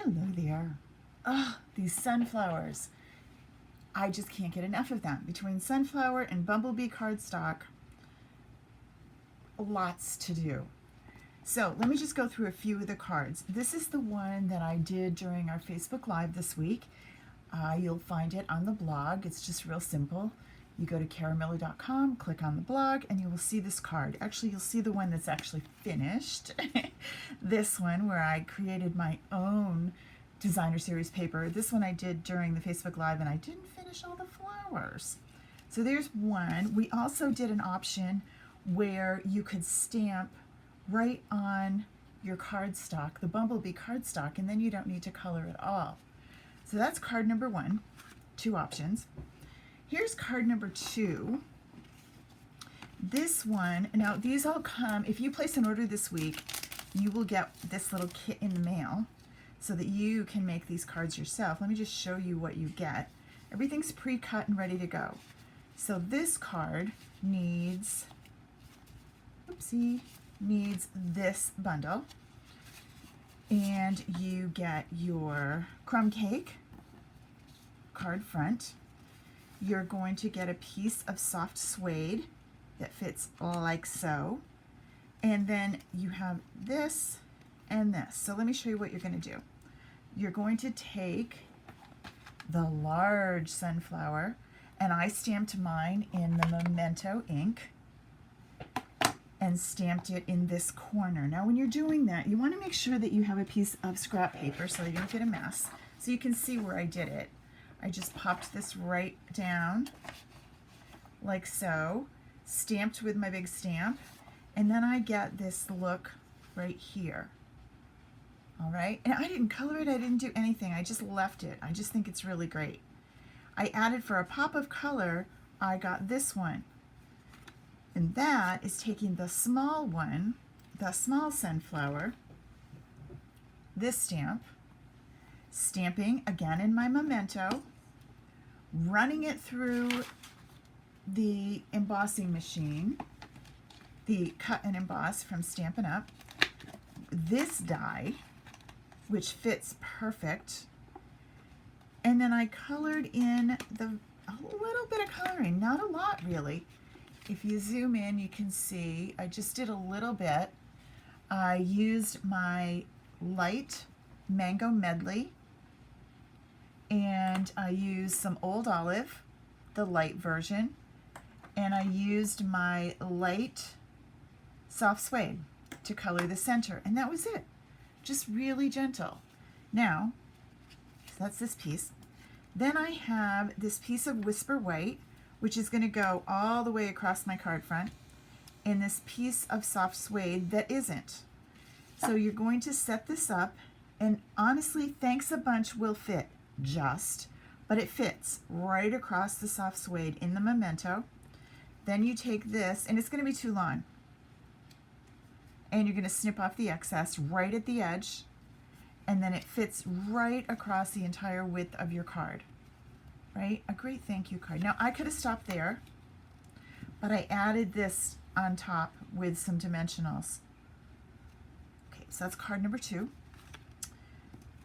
Hello there. Oh, these sunflowers. I just can't get enough of them. Between sunflower and bumblebee cardstock, lots to do. So let me just go through a few of the cards. This is the one that I did during our Facebook Live this week. You'll find it on the blog. It's just real simple. You go to karamiller.com, click on the blog, and you will see this card. Actually, you'll see the one that's actually finished. This one where I created my own designer series paper. This one I did during the Facebook Live, and I didn't finish all the flowers. So there's one. We also did an option where you could stamp right on your cardstock, the bumblebee cardstock, and then you don't need to color at all. So that's card number one, two options. Here's card number two. This one, now these all come, if you place an order this week, you will get this little kit in the mail so that you can make these cards yourself. Let me just show you what you get. Everything's pre-cut and ready to go. So this card needs, needs this bundle. And you get your crumb cake, card front. You're going to get a piece of soft suede that fits like so. And then you have this and this. So let me show you what you're going to do. You're going to take the large sunflower, and I stamped mine in the Memento ink and stamped it in this corner. Now when you're doing that, you want to make sure that you have a piece of scrap paper so you don't get a mess. So you can see where I did it. I just popped this right down like so, stamped with my big stamp, and then I get this look right here. All right, and I didn't color it, I didn't do anything, I just left it. I just think it's really great. I added for a pop of color, I got this one. And that is taking the small one, the small sunflower, this stamp, stamping again in my Memento, running it through the embossing machine, the cut and emboss from Stampin' Up, this die, which fits perfect, and then I colored in a little bit of coloring, not a lot really. If you zoom in, you can see I just did a little bit. I used my light Mango Medley, and I used some Old Olive, the light version, and I used my light soft suede to color the center, and that was it. Just really gentle. Now, so that's this piece. Then I have this piece of Whisper White, which is going to go all the way across my card front, and this piece of soft suede that isn't. So you're going to set this up, and honestly, Thanks a Bunch will fit but it fits right across the soft suede in the Memento. Then you take this, and it's going to be too long, and you're going to snip off the excess right at the edge, and then it fits right across the entire width of your card. Right? A great thank you card. Now I could have stopped there, but I added this on top with some dimensionals. Okay, so that's card number two.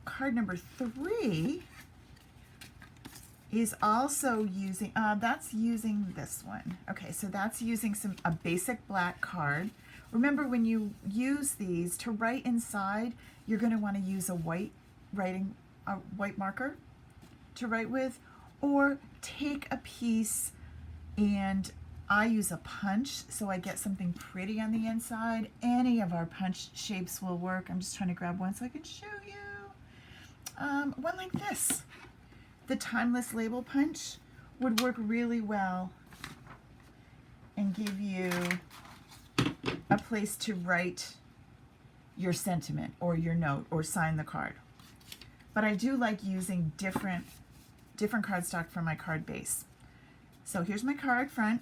Card number three is also using, that's using this one. Okay, so that's using a basic black card. Remember, when you use these to write inside, you're going to want to use a white marker to write with, or take a piece, and I use a punch so I get something pretty on the inside. Any of our punch shapes will work. I'm just trying to grab one so I can show you. One like this. The Timeless Label Punch would work really well and give you a place to write your sentiment or your note or sign the card. But I do like using different cardstock for my card base. So here's my card front.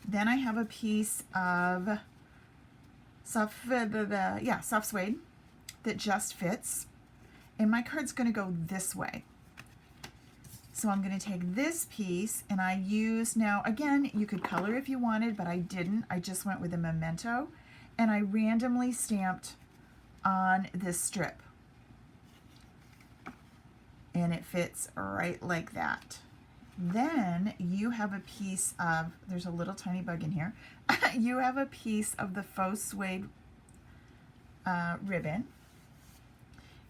Then I have a piece of soft suede that just fits. And my card's going to go this way. So I'm going to take this piece, and I use, now again, you could color if you wanted, but I didn't. I just went with a Memento, and I randomly stamped on this strip. and it fits right like that. Then you have a piece of, there's a little tiny bug in here, you have a piece of the faux suede ribbon.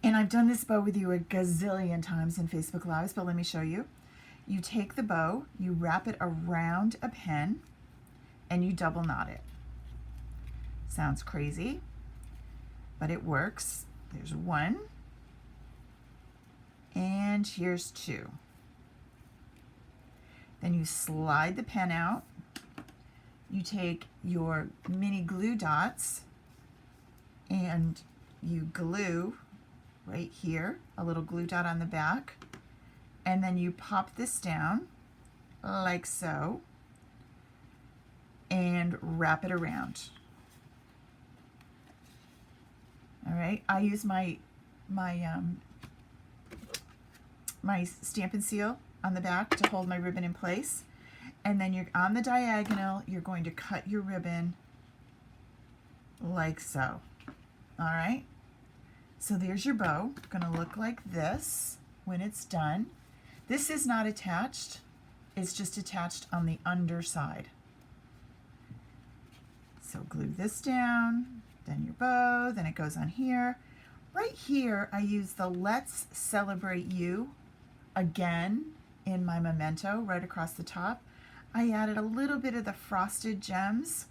And I've done this bow with you a gazillion times in Facebook Lives, but let me show you. You take the bow, you wrap it around a pin, and you double knot it. Sounds crazy, but it works. There's one, and here's two. Then you slide the pen out. You take your mini glue dots and you glue right here, a little glue dot on the back, and then you pop this down like so and wrap it around. All right, I use my Stampin' Seal on the back to hold my ribbon in place. And then you're on the diagonal, you're going to cut your ribbon like so. All right, so there's your bow. Gonna look like this when it's done. This is not attached, it's just attached on the underside. So glue this down, then your bow, then it goes on here. Right here, I use the Let's Celebrate You again in my memento right across the top. I added a little bit of the frosted gems.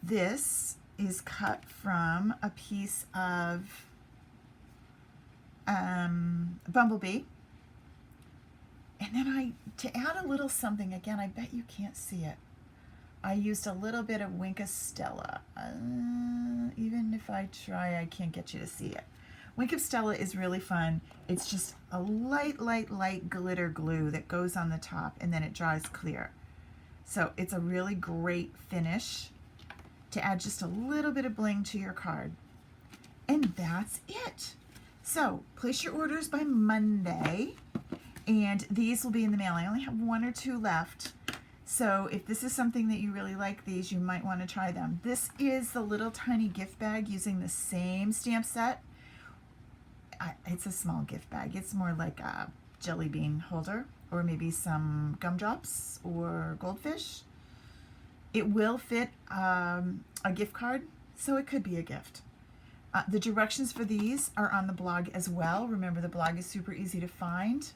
This is cut from a piece of Bumblebee. And then to add a little something, again, I bet you can't see it, I used a little bit of Wink of Stella. Even if I try, I can't get you to see it. Wink of Stella is really fun. It's just a light glitter glue that goes on the top and then it dries clear. So it's a really great finish to add just a little bit of bling to your card. And that's it. So place your orders by Monday and these will be in the mail. I only have 1 or 2 left. So if this is something that you really like these, you might want to try them. This is the little tiny gift bag using the same stamp set. It's a small gift bag. It's more like a jelly bean holder or maybe some gumdrops or goldfish. It will fit a gift card, so it could be a gift. The directions for these are on the blog as well. Remember, the blog is super easy to find.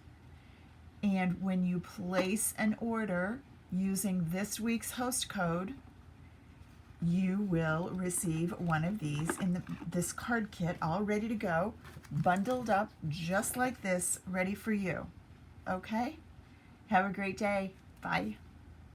And when you place an order using this week's host code, you will receive one of these in this card kit, all ready to go, bundled up just like this, ready for you. Okay? Have a great day. Bye.